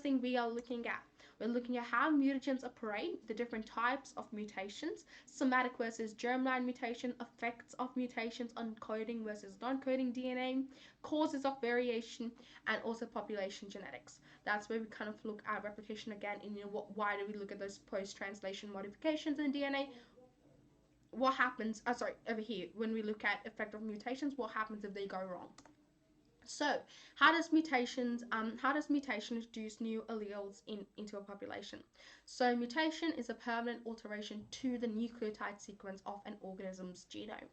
thing we are looking at, we're looking at how mutagens operate, the different types of mutations, somatic versus germline mutation, effects of mutations on coding versus non-coding DNA, causes of variation, and also population genetics. That's where we kind of look at replication again, and why do we look at those post-translation modifications in DNA? What happens, over here, when we look at effect of mutations, what happens if they go wrong? So, how does mutation introduce new alleles into a population? So, mutation is a permanent alteration to the nucleotide sequence of an organism's genome.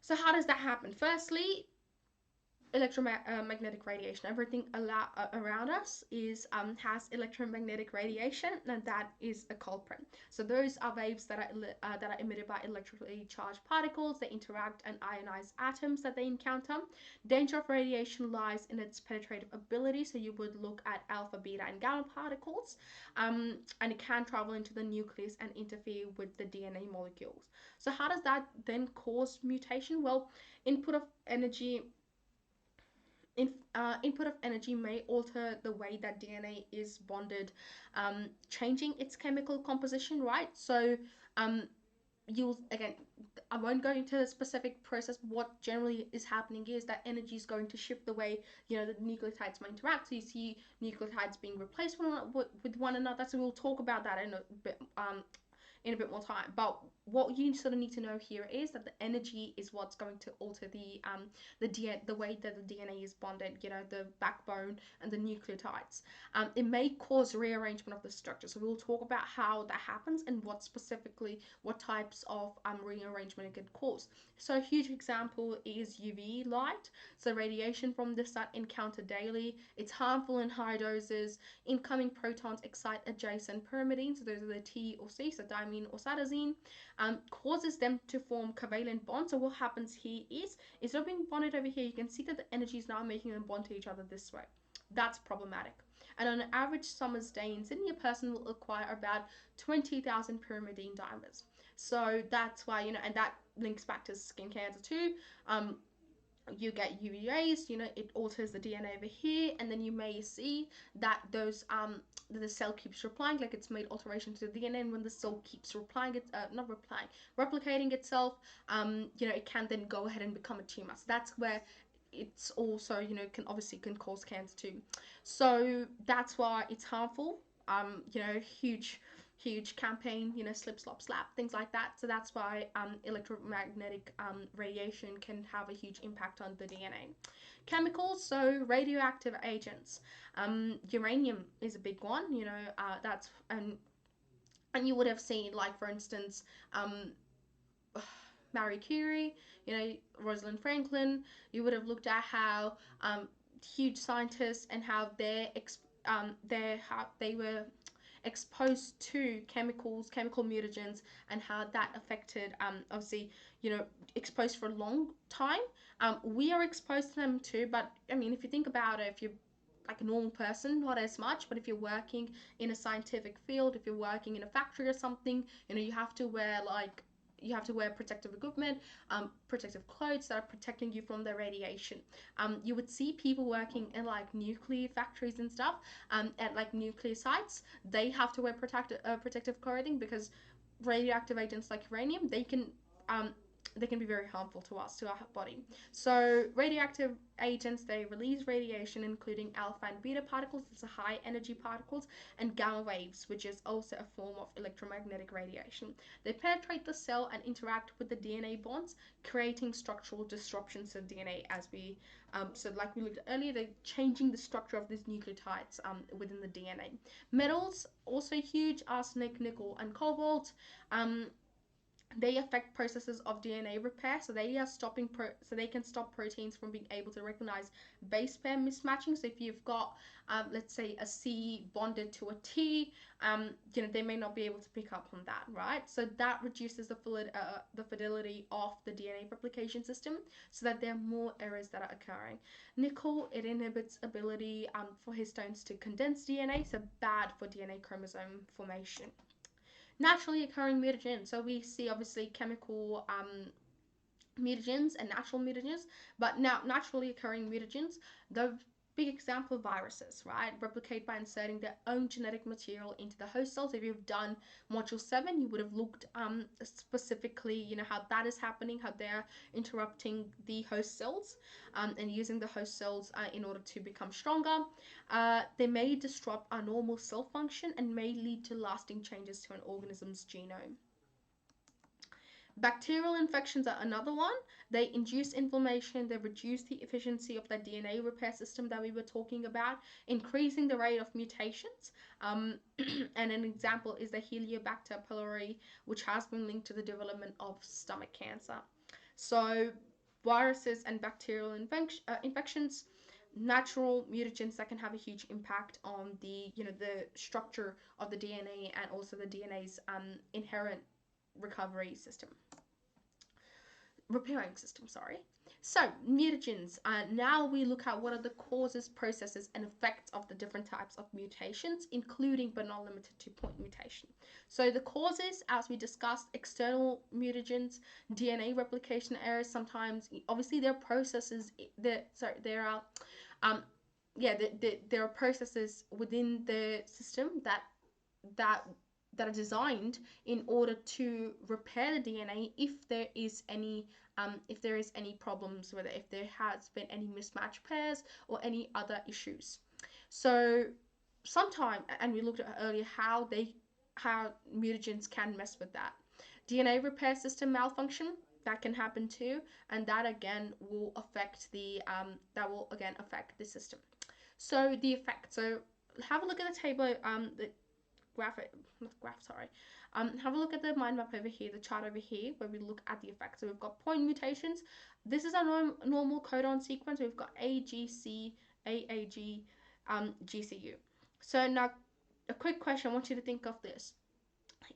So, how does that happen? Firstly, electromagnetic radiation. Everything around us has electromagnetic radiation, and that is a culprit. So those are waves that are emitted by electrically charged particles. They interact and ionize atoms that they encounter. Danger of radiation lies in its penetrative ability. So you would look at alpha, beta, and gamma particles, and it can travel into the nucleus and interfere with the DNA molecules. So how does that then cause mutation? Well, input of energy may alter the way that DNA is bonded, changing its chemical composition, right? So you'll, again, I won't go into the specific process. What generally is happening is that energy is going to shift the way, the nucleotides might interact. So you see nucleotides being replaced with one another. So we'll talk about that in a bit more time. But what you sort of need to know here is that the energy is what's going to alter the way that the DNA is bonded, the backbone and the nucleotides. It may cause rearrangement of the structure. So we'll talk about how that happens and what types of rearrangement it could cause. So a huge example is UV light. So radiation from the sun encountered daily. It's harmful in high doses. Incoming protons excite adjacent pyrimidines. So those are the T or C, so diamine or cytosine. Causes them to form covalent bonds. So what happens here is, instead of being bonded over here, you can see that the energy is now making them bond to each other this way. That's problematic. And on an average summer's day in Sydney, a person will acquire about 20,000 pyrimidine dimers. So that's why, and that links back to skin cancer too. You get UV rays, it alters the DNA over here, and then you may see that the cell keeps replying, like it's made alteration to the DNA, and when the cell keeps replicating itself, it can then go ahead and become a tumor. So that's where it's also, can cause cancer too. So that's why it's harmful. Huge campaign, slip, slop, slap, things like that. So that's why electromagnetic radiation can have a huge impact on the DNA. Chemicals, so radioactive agents. Uranium is a big one, that's, and you would have seen, like, for instance, Marie Curie, Rosalind Franklin. You would have looked at how huge scientists and how they were exposed to chemical mutagens, and how that affected, obviously, exposed for a long time. We are exposed to them too, but I mean, if you think about it, if you're like a normal person, not as much, but if you're working in a scientific field, if you're working in a factory or something, you have to wear protective equipment, protective clothes that are protecting you from the radiation. You would see people working in like nuclear factories and stuff, at like nuclear sites. They have to wear protective clothing, because radioactive agents like uranium, they can be very harmful to us, to our body. So radioactive agents, they release radiation, including alpha and beta particles, it's high energy particles, and gamma waves, which is also a form of electromagnetic radiation. They penetrate the cell and interact with the DNA bonds, creating structural disruptions to the DNA, as we so like we looked at earlier, they're changing the structure of these nucleotides within the DNA. Metals, also huge: arsenic, nickel, and cobalt. They affect processes of DNA repair, so they can stop proteins from being able to recognize base pair mismatching. So if you've got, let's say, a C bonded to a T, they may not be able to pick up on that, right? So that reduces the fidelity of the DNA replication system, so that there are more errors that are occurring. Nickel, it inhibits ability for histones to condense DNA, so bad for DNA chromosome formation. Naturally occurring mutagens. So we see, obviously, chemical mutagens and natural mutagens, but now naturally occurring mutagens, big example, viruses, right? Replicate by inserting their own genetic material into the host cells. If you've done module 7, you would have looked specifically, how that is happening, how they're interrupting the host cells and using the host cells in order to become stronger. They may disrupt our normal cell function and may lead to lasting changes to an organism's genome. Bacterial infections are another one. They induce inflammation, they reduce the efficiency of the DNA repair system that we were talking about, increasing the rate of mutations. And an example is the Helicobacter pylori, which has been linked to the development of stomach cancer. So, viruses and bacterial infections, natural mutagens that can have a huge impact on the structure of the DNA and also the DNA's inherent recovery system repairing system, sorry. So, mutagens. Now we look at what are the causes, processes, and effects of the different types of mutations, including but not limited to point mutation. So, the causes, as we discussed, external mutagens, DNA replication errors. Sometimes, obviously, there are processes. There are processes within the system that that are designed in order to repair the DNA if there is any problems with it, if there has been any mismatched pairs or any other issues. So sometimes, and we looked at earlier how mutagens can mess with that. DNA repair system malfunction, that can happen too, and that again will affect the system. So the effect. So have a look at the table, the have a look at the mind map over here, the chart over here, where we look at the effects. So we've got point mutations. This is our normal codon sequence. We've got AGC, AAG, GCU. So now, a quick question. I want you to think of this.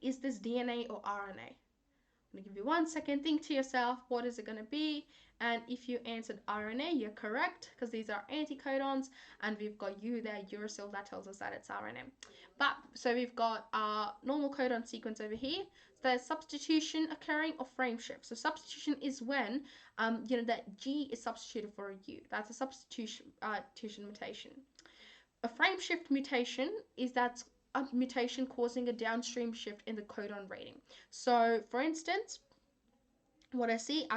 Is this DNA or RNA? I'm going to give you 1 second. Think to yourself, what is it going to be? And if you answered RNA, you're correct, because these are anticodons, and we've got U there, uracil, that tells us that it's RNA. But, so we've got our normal codon sequence over here. So there's substitution occurring or frame shift. So substitution is when, that G is substituted for a U. That's a substitution mutation. A frame shift mutation is that a mutation causing a downstream shift in the codon rating. So, for instance, what I see,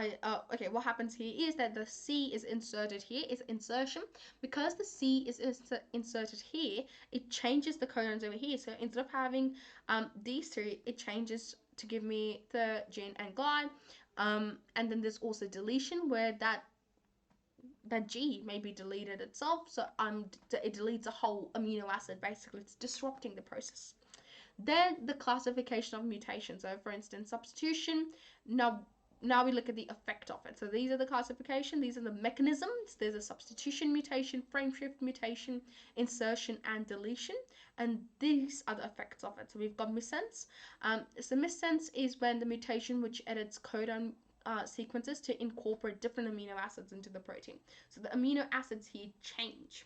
what happens here is that the C is inserted here, is insertion. Because the C is inserted here, it changes the codons over here. So instead of having these two, it changes to give me the gene and gly. And then there's also deletion, where that G may be deleted itself. So it deletes a whole amino acid. Basically, it's disrupting the process. Then the classification of mutations. So for instance, substitution. Now we look at the effect of it. So these are the classification, these are the mechanisms. There's a substitution mutation, frame shift mutation, insertion, and deletion. And these are the effects of it. So we've got missense. So missense is when the mutation which edits codon sequences to incorporate different amino acids into the protein. So the amino acids here change.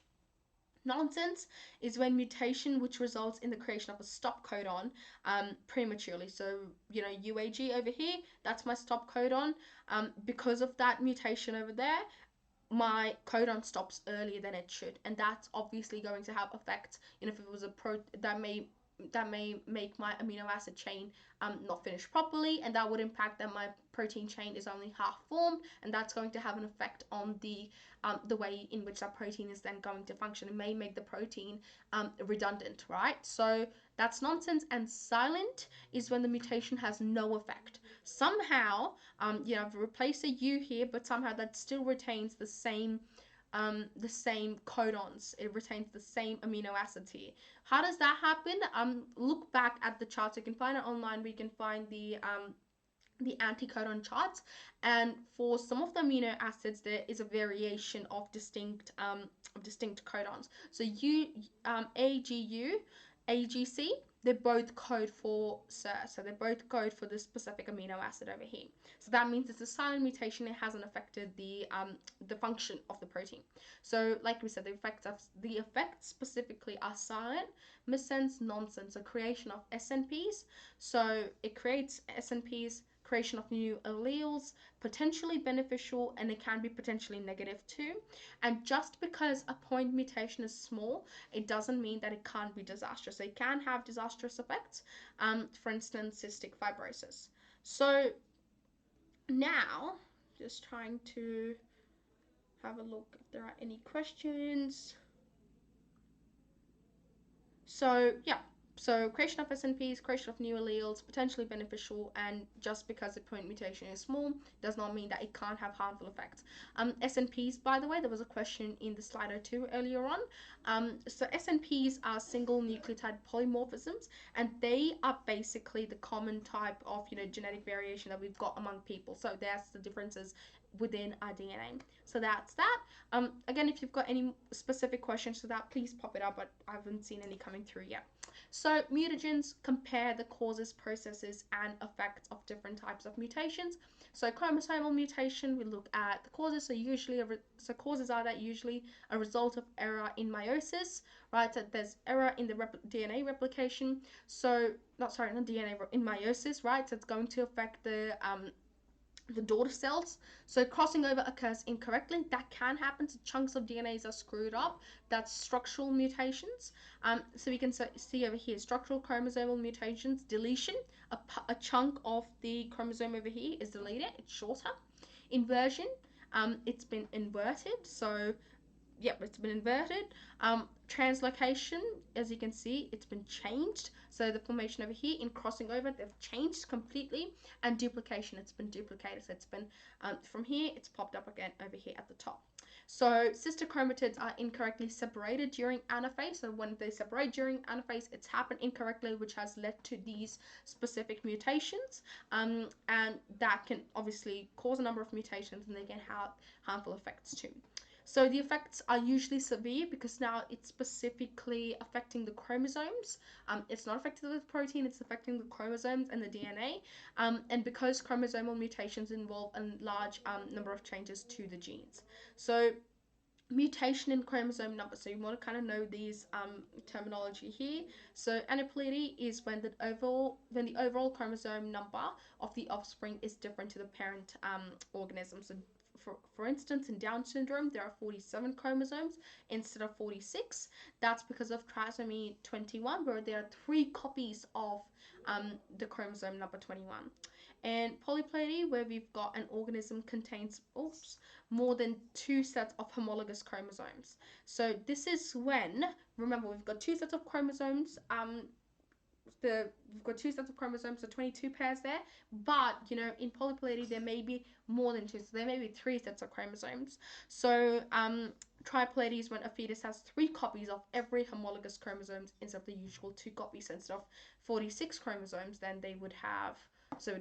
Nonsense is when mutation which results in the creation of a stop codon prematurely. So, UAG over here, that's my stop codon. Because of that mutation over there, my codon stops earlier than it should. And that's obviously going to have effects. If it was that may make my amino acid chain not finish properly, and that would impact that my protein chain is only half formed, and that's going to have an effect on the way in which that protein is then going to function. It may make the protein redundant, right? So that's nonsense. And silent is when the mutation has no effect. Somehow, I've replaced a U here, but somehow that still retains the same codons. It retains the same amino acids here. How does that happen? Look back at the charts. You can find it online. We can find the anticodon charts, and for some of the amino acids there is a variation of distinct codons. So AGU, AGC, they both code for SIR, so they both code for this specific amino acid over here. So that means it's a silent mutation. It hasn't affected the function of the protein. So like we said, the effects specifically are silent, missense, nonsense, a creation of SNPs. So it creates SNPs, creation of new alleles, potentially beneficial, and it can be potentially negative too. And just because a point mutation is small, it doesn't mean that it can't be disastrous. It can have disastrous effects, for instance, cystic fibrosis. So now, just trying to have a look if there are any questions. So yeah, so creation of SNPs, creation of new alleles, potentially beneficial, and just because the point mutation is small does not mean that it can't have harmful effects. SNPs, by the way, there was a question in the Slido too earlier on. So SNPs are single nucleotide polymorphisms, and they are basically the common type of genetic variation that we've got among people. So that's the differences within our DNA. So that's that. Again, if you've got any specific questions to that, please pop it up, but I haven't seen any coming through yet. So mutagens compare the causes, processes, and effects of different types of mutations. So chromosomal mutation, we look at the causes. So causes are that usually a result of error in meiosis, right? So there's error in the DNA replication. So not DNA in meiosis, right? So it's going to affect the daughter cells. So crossing over occurs incorrectly. That can happen. So chunks of DNAs are screwed up. That's structural mutations. So we can see over here structural chromosomal mutations, deletion. A chunk of the chromosome over here is deleted. It's shorter. Inversion. It's been inverted. So yep, it's been inverted. Translocation, as you can see, it's been changed. So the formation over here in crossing over, they've changed completely. And duplication, it's been duplicated. So it's been from here, it's popped up again over here at the top. So sister chromatids are incorrectly separated during anaphase. So when they separate during anaphase, it's happened incorrectly, which has led to these specific mutations. And that can obviously cause a number of mutations, and they can have harmful effects too. So the effects are usually severe because now it's specifically affecting the chromosomes. It's not affecting the protein, it's affecting the chromosomes and the DNA. And because chromosomal mutations involve a large number of changes to the genes. So mutation in chromosome number. So you want to kind of know these terminology here. So aneuploidy is when the overall chromosome number of the offspring is different to the parent organism. So for instance, in Down syndrome, there are 47 chromosomes instead of 46. That's because of trisomy 21, where there are 3 copies of the chromosome number 21. And polyploidy, where we've got an organism contains more than 2 sets of homologous chromosomes. So this is when, remember, we've got 2 sets of chromosomes. We've got 2 sets of chromosomes, so 22 pairs there. But in polyploidy, there may be more than 2, so there may be 3 sets of chromosomes. So triploidy is when a fetus has 3 copies of every homologous chromosomes instead of the usual 2 copies. So instead of 46 chromosomes, then they would have so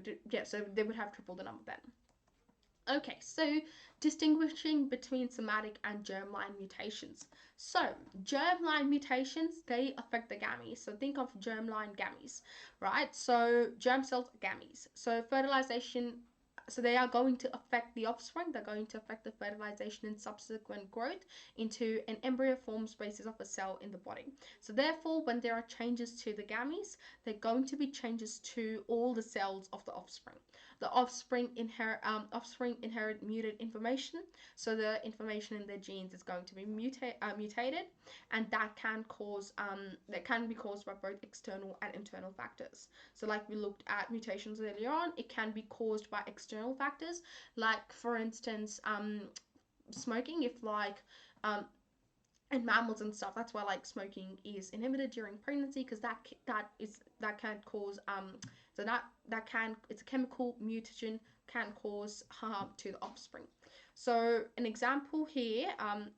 they would have triple the number then. Okay, so distinguishing between somatic and germline mutations. So germline mutations, they affect the gametes. So think of germline gametes, right? So germ cells are gametes. So fertilization, so they are going to affect the offspring. They're going to affect the fertilization and subsequent growth into an embryo-form species of a cell in the body. So therefore, when there are changes to the gametes, they're going to be changes to all the cells of the offspring. The offspring inherit muted information, so the information in their genes is going to be mutated, and that can be caused by both external and internal factors. So like we looked at mutations earlier on, it can be caused by external factors, like for instance smoking, if and mammals and stuff. That's why smoking is inhibited during pregnancy, because that can cause it's a chemical mutagen, can cause harm to the offspring. So an example here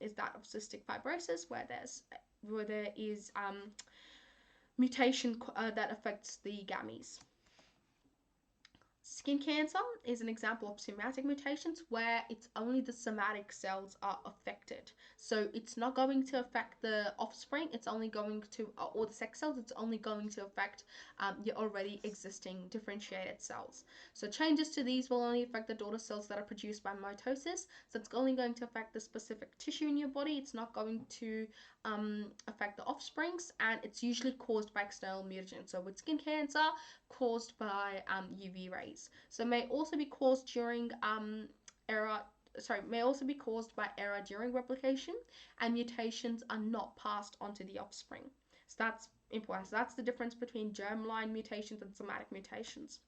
is that of cystic fibrosis, where there is mutation that affects the gametes. Skin cancer is an example of somatic mutations, where it's only the somatic cells are affected. So it's not going to affect the offspring, it's only going to, or the sex cells, it's only going to affect your already existing differentiated cells. So changes to these will only affect the daughter cells that are produced by mitosis. So it's only going to affect the specific tissue in your body. It's not going to affect the offsprings, and it's usually caused by external mutagens. So with skin cancer, caused by UV rays. DNAs. So may also be caused during error. Sorry, may also be caused by error during replication, and mutations are not passed on to the offspring. So that's important. So that's the difference between germline mutations and somatic mutations.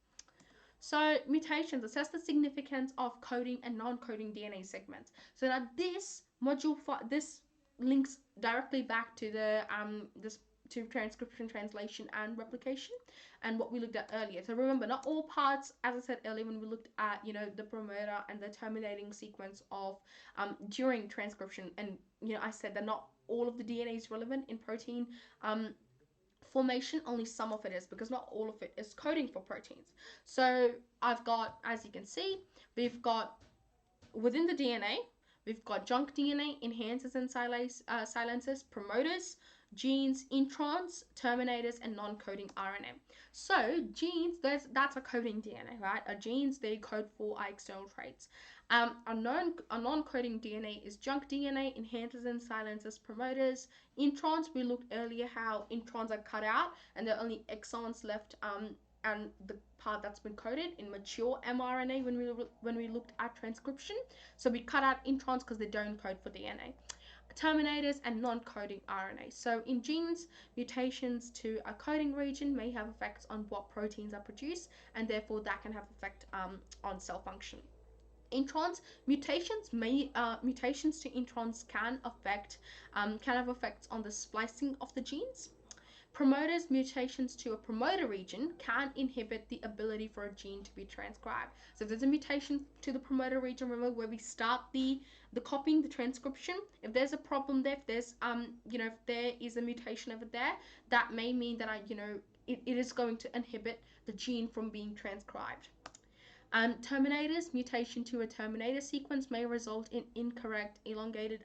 So mutations assess the significance of coding and non-coding DNA segments. So now this module this links directly back to the this to transcription, translation, and replication, and what we looked at earlier. So remember, not all parts, as I said earlier, when we looked at the promoter and the terminating sequence of during transcription, and I said that not all of the DNA is relevant in protein formation, only some of it is, because not all of it is coding for proteins. So I've got, as you can see, we've got within the DNA, we've got junk DNA, enhancers and silencers, promoters, genes, introns, terminators, and non-coding RNA. So genes, that's a coding DNA, right? Genes, they code for our external traits. A non-coding DNA is junk DNA, enhancers and silencers, promoters, introns. We looked earlier how introns are cut out and there are only exons left, and the part that's been coded in mature mRNA when we looked at transcription. So we cut out introns because they don't code for DNA. Terminators and non-coding RNA. So in genes, mutations to a coding region may have effects on what proteins are produced, and therefore that can have effect on cell function. Introns, mutations to introns can have effects on the splicing of the genes. Promoters, mutations to a promoter region can inhibit the ability for a gene to be transcribed. So if there's a mutation to the promoter region, remember where we start the copying, the transcription, if there's a problem there, if there's if there is a mutation over there, that may mean that it is going to inhibit the gene from being transcribed. Terminators, mutation to a terminator sequence may result in incorrect elongated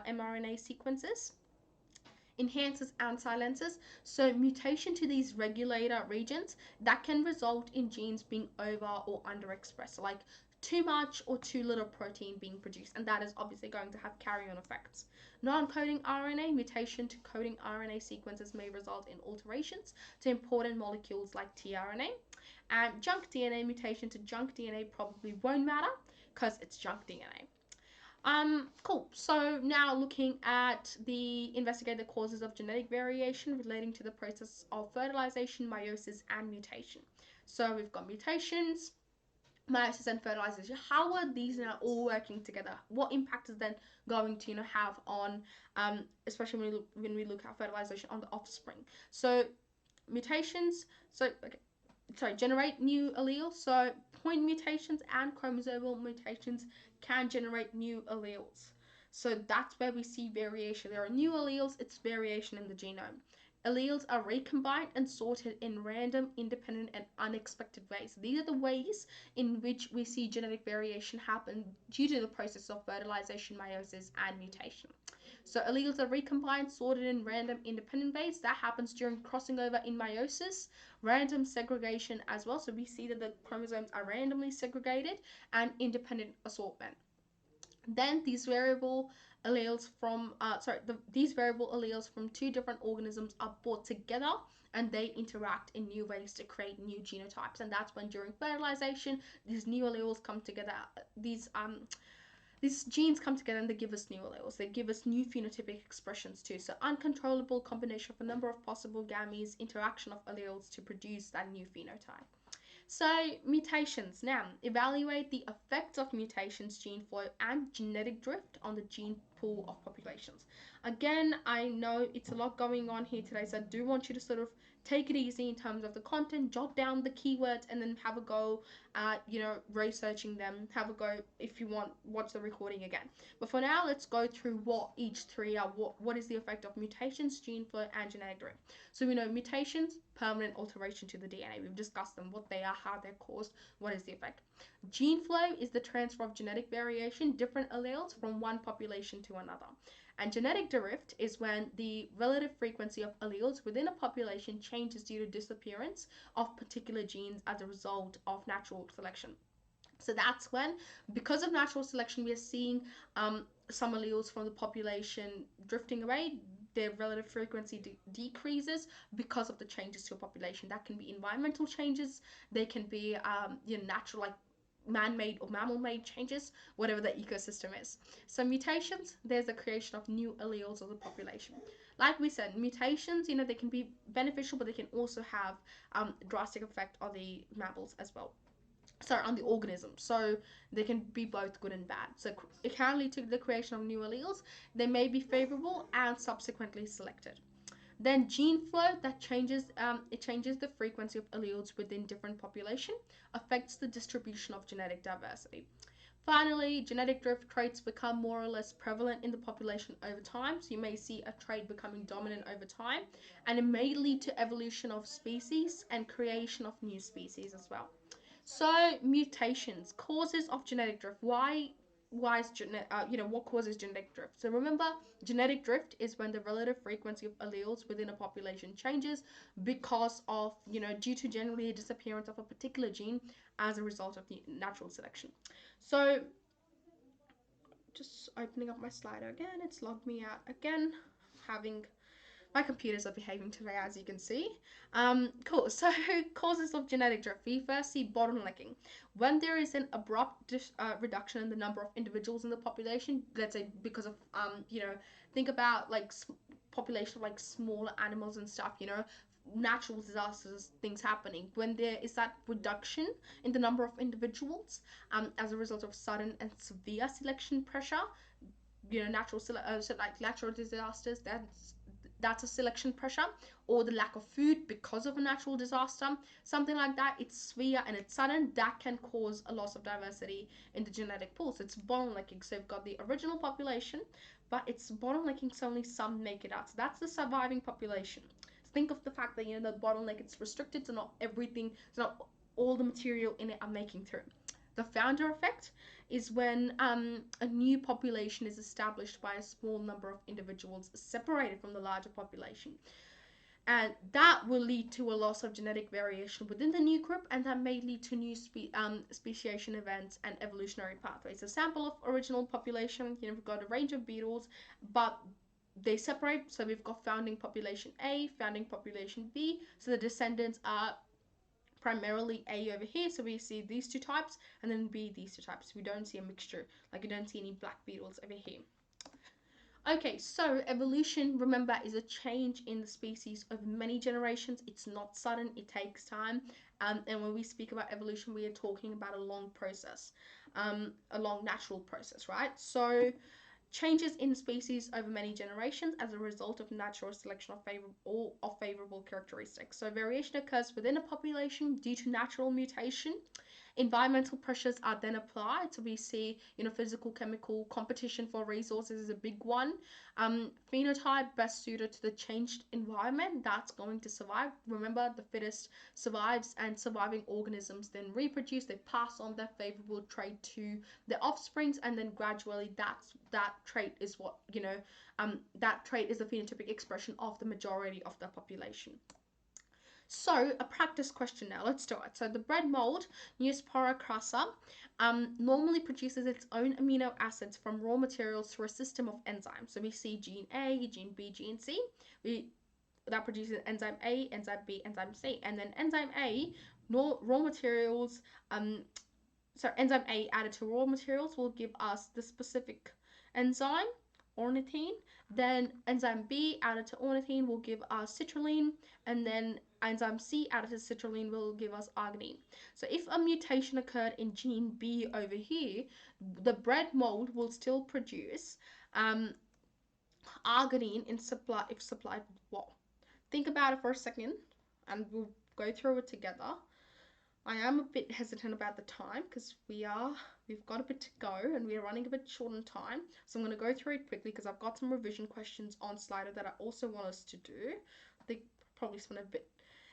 mRNA sequences. Enhancers and silencers, so mutation to these regulator regions, that can result in genes being over or underexpressed, like too much or too little protein being produced, and that is obviously going to have carry-on effects. Non-coding RNA, mutation to coding RNA sequences may result in alterations to important molecules like tRNA. And junk DNA, mutation to junk DNA probably won't matter because it's junk DNA. Cool. So now looking at investigate the causes of genetic variation relating to the process of fertilization, meiosis, and mutation. So we've got mutations, meiosis, and fertilization. How are these now all working together? What impact is then going to have on, especially when we look at fertilization on the offspring? So mutations. Generate new alleles. So point mutations and chromosomal mutations can generate new alleles. So that's where we see variation. There are new alleles, it's variation in the genome. Alleles are recombined and sorted in random, independent, and unexpected ways. These are the ways in which we see genetic variation happen due to the process of fertilization, meiosis, and mutation. So alleles are recombined, sorted in random, independent ways. That happens during crossing over in meiosis, random segregation as well. So we see that the chromosomes are randomly segregated, and independent assortment. Then these variable alleles from two different organisms are brought together, and they interact in new ways to create new genotypes. And that's when during fertilization, these new alleles come together. These genes come together and they give us new alleles. They give us new phenotypic expressions too. So uncontrollable combination of a number of possible gametes, interaction of alleles to produce that new phenotype. So mutations. Now, evaluate the effects of mutations, gene flow, and genetic drift on the gene pool of populations. Again, I know it's a lot going on here today, so I do want you to sort of take it easy in terms of the content, jot down the keywords, and then have a go at, researching them. Have a go, if you want, watch the recording again. But for now, let's go through what each three are. What is the effect of mutations, gene flow, and genetic drift? So we know mutations, permanent alteration to the DNA. We've discussed them, what they are, how they're caused, what is the effect. Gene flow is the transfer of genetic variation, different alleles from one population to another. And genetic drift is when the relative frequency of alleles within a population changes due to disappearance of particular genes as a result of natural selection. So that's when, because of natural selection, we are seeing some alleles from the population drifting away. their relative frequency decreases because of the changes to a population. That can be environmental changes, they can be natural, like man-made or mammal-made changes, whatever the ecosystem is. So mutations, there's the creation of new alleles of the population. Like we said, mutations, they can be beneficial, but they can also have drastic effect on the mammals as well. Sorry, on the organism. So they can be both good and bad. So it can lead to the creation of new alleles. They may be favorable and subsequently selected. Then gene flow, that changes it changes the frequency of alleles within different population, affects the distribution of genetic diversity. Finally, genetic drift traits become more or less prevalent in the population over time. So you may see a trait becoming dominant over time, and it may lead to evolution of species and creation of new species as well. So mutations, causes of genetic drift. Why is what causes genetic drift? So remember, genetic drift is when the relative frequency of alleles within a population changes because of due to generally a disappearance of a particular gene as a result of the natural selection. So just opening up my slider again, it's logged me out again, having my computers are behaving today, as you can see. Cool. So causes of genetic drift. We first see bottlenecking. When there is an abrupt reduction in the number of individuals in the population, let's say because of think about like population of like smaller animals and stuff. Natural disasters, things happening. When there is that reduction in the number of individuals, as a result of sudden and severe selection pressure, natural disasters, that's a selection pressure, or the lack of food because of a natural disaster, something like that. It's severe and it's sudden, that can cause a loss of diversity in the genetic pool. So it's bottlenecking. So you've got the original population, but it's bottlenecking, so only some make it out. So that's the surviving population. So think of the fact that the bottleneck, it's restricted, so not everything, so not all the material in it are making through. The founder effect is when a new population is established by a small number of individuals separated from the larger population. And that will lead to a loss of genetic variation within the new group, and that may lead to new speciation events and evolutionary pathways. A sample of original population, we've got a range of beetles, but they separate. So we've got founding population A, founding population B. So the descendants are primarily A over here, so we see these two types, and then B, these two types. We don't see a mixture, like you don't see any black beetles over here. Okay, so evolution, remember, is a change in the species over many generations. It's not sudden, it takes time. And when we speak about evolution, we are talking about a long process, a long natural process, right? So changes in species over many generations as a result of natural selection of favorable characteristics. So variation occurs within a population due to natural mutation. Environmental pressures are then applied. So we see, physical, chemical competition for resources is a big one. Phenotype best suited to the changed environment, that's going to survive. Remember, the fittest survives, and surviving organisms then reproduce. They pass on that favorable trait to their offsprings, and then gradually that trait is what, that trait is the phenotypic expression of the majority of the population. So a practice question now, let's do it. So the bread mold, Neospora crassa, normally produces its own amino acids from raw materials through a system of enzymes. So we see gene A, gene B, gene C. That produces enzyme A, enzyme B, enzyme C. And then enzyme A, raw materials, enzyme A added to raw materials will give us the specific enzyme, ornithine. Then enzyme B added to ornithine will give us citrulline, and then enzyme C added to citrulline will give us arginine. So if a mutation occurred in gene B over here, the bread mold will still produce arginine if supplied with what? Think about it for a second, and we'll go through it together. I am a bit hesitant about the time because we've got a bit to go and we're running a bit short on time. So I'm going to go through it quickly because I've got some revision questions on Slido that I also want us to do. I think probably spend a bit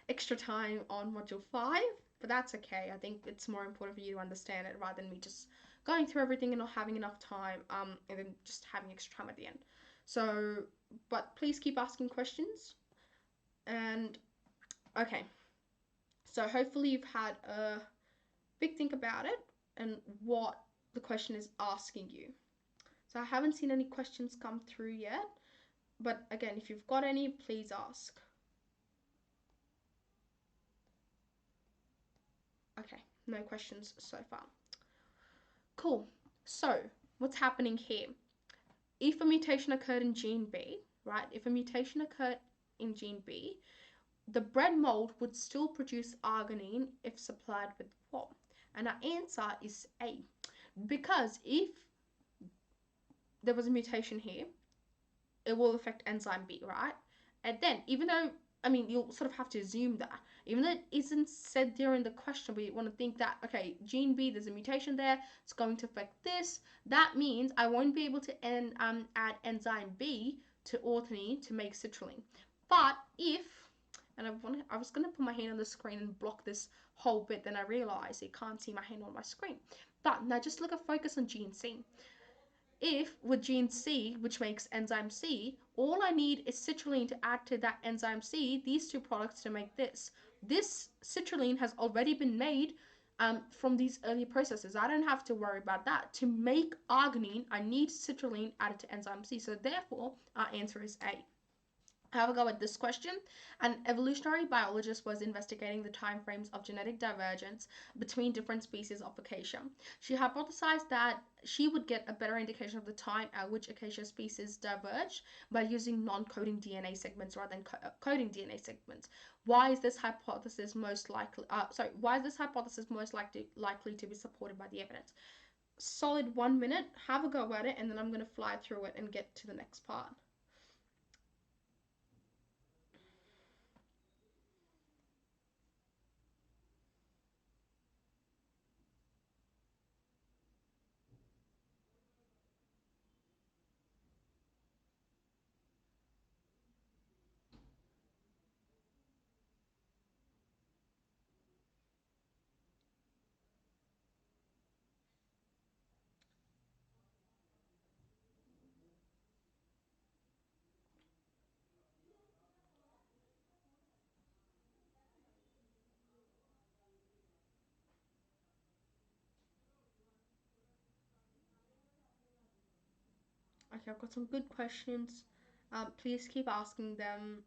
extra time on module 5, but that's okay. I think it's more important for you to understand it rather than me just going through everything and not having enough time, and then just having extra time at the end. So, but please keep asking questions. And okay. So hopefully you've had a big think about it and what the question is asking you. So I haven't seen any questions come through yet. But again, if you've got any, please ask. Okay, no questions so far. Cool. So, what's happening here? If a mutation occurred in gene B, right? If a mutation occurred in gene B, the bread mold would still produce arginine if supplied with what? And our answer is A. Because if there was a mutation here, it will affect enzyme B, right? And then, even though, I mean, you'll sort of have to assume that, even though it isn't said there in the question, but you want to think that, okay, gene B, there's a mutation there, it's going to affect this. That means I won't be able to add enzyme B to orthonine to make citrulline. But if, and I was going to put my hand on the screen and block this whole bit, then I realized you can't see my hand on my screen. But now just look at focus on gene C. If with gene C, which makes enzyme C, all I need is citrulline to add to that enzyme C, these two products to make this. This citrulline has already been made from these earlier processes. I don't have to worry about that. To make arginine, I need citrulline added to enzyme C. So therefore, our answer is A. Have a go at this question. An evolutionary biologist was investigating the timeframes of genetic divergence between different species of acacia. She hypothesized that she would get a better indication of the time at which acacia species diverged by using non-coding DNA segments rather than coding DNA segments. Why is this hypothesis most likely? Why is this hypothesis most likely to be supported by the evidence? Solid 1 minute. Have a go at it, and then I'm going to fly through it and get to the next part. Okay, I've got some good questions. Please keep asking them.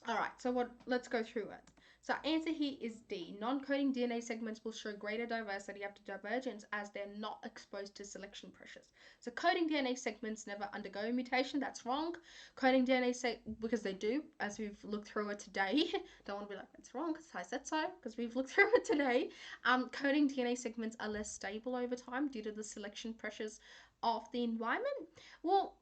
All right, so let's go through it. So answer here is D. Non-coding DNA segments will show greater diversity after divergence as they're not exposed to selection pressures. So coding DNA segments never undergo mutation. That's wrong. Coding DNA because they do, as we've looked through it today. Don't want to be like that's wrong because I said so, because we've looked through it today. Coding DNA segments are less stable over time due to the selection pressures of the environment. Well,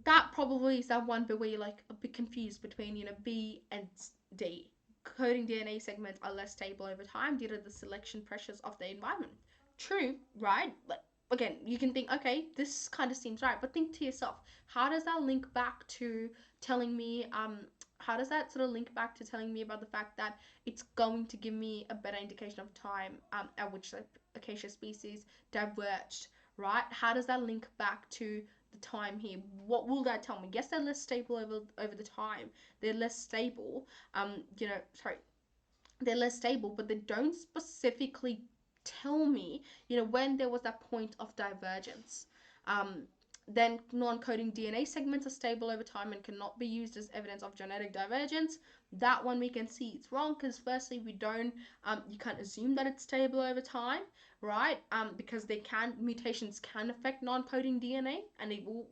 that probably is that one bit where you're like a bit confused between, B and D. Coding DNA segments are less stable over time due to the selection pressures of the environment. True, right? But again, you can think, okay, this kind of seems right, but think to yourself, how does that link back to telling me, how does that sort of link back to telling me about the fact that it's going to give me a better indication of time at which the acacia species diverged, right? How does that link back to the time here? What will that tell me? Yes, they're less stable over the time. They're less stable. They're less stable, but they don't specifically tell me, when there was that point of divergence. Um, then non-coding DNA segments are stable over time and cannot be used as evidence of genetic divergence. That one we can see it's wrong because firstly we don't, you can't assume that it's stable over time, right? Because mutations can affect non-coding DNA and it will,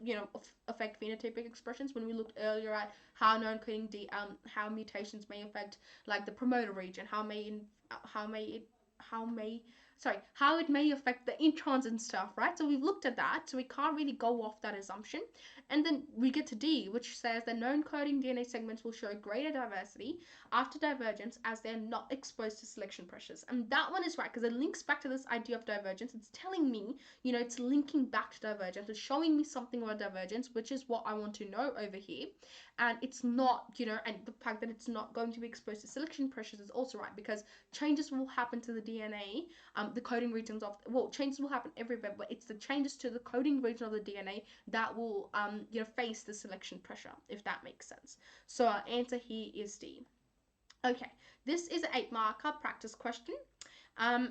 affect phenotypic expressions. When we looked earlier at how non-coding how mutations may affect like the promoter region, how it may affect the introns and stuff, right? So we've looked at that, so we can't really go off that assumption. And then we get to D, which says that known coding DNA segments will show greater diversity after divergence as they're not exposed to selection pressures. And that one is right because it links back to this idea of divergence. It's telling me, it's linking back to divergence. It's showing me something about divergence, which is what I want to know over here. And it's not, and the fact that it's not going to be exposed to selection pressures is also right because changes will happen to the DNA, the coding regions changes will happen everywhere, but it's the changes to the coding region of the DNA that will, face the selection pressure, if that makes sense. So our answer here is D. Okay, this is an 8-marker practice question.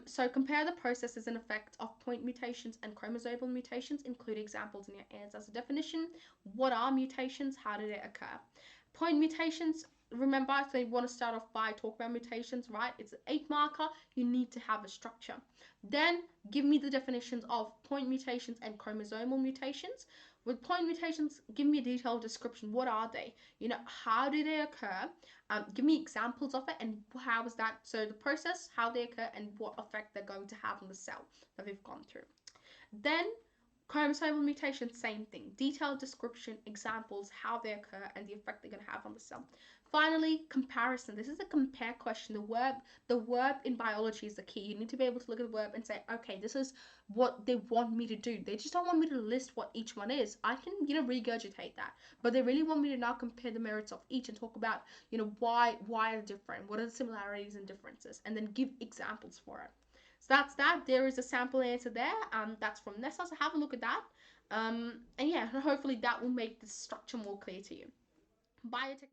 So compare the processes and effects of point mutations and chromosomal mutations. Include examples in your answers. As a definition, what are mutations? How do they occur? Point mutations, remember, so you want to start off by talking about mutations, right? It's an 8 marker. You need to have a structure. Then give me the definitions of point mutations and chromosomal mutations. With point mutations, give me a detailed description. What are they? How do they occur? Give me examples of it and how is that? So the process, how they occur, and what effect they're going to have on the cell that we've gone through. Then chromosomal mutations, same thing. Detailed description, examples, how they occur, and the effect they're going to have on the cell. Finally, comparison. This is a compare question. The verb in biology is the key. You need to be able to look at the verb and say, okay, this is what they want me to do. They just don't want me to list what each one is. I can, regurgitate that. But they really want me to now compare the merits of each and talk about, why are they different? What are the similarities and differences? And then give examples for it. So that's that. There is a sample answer there. That's from Nessa. So have a look at that. And yeah, hopefully that will make the structure more clear to you. Biotech.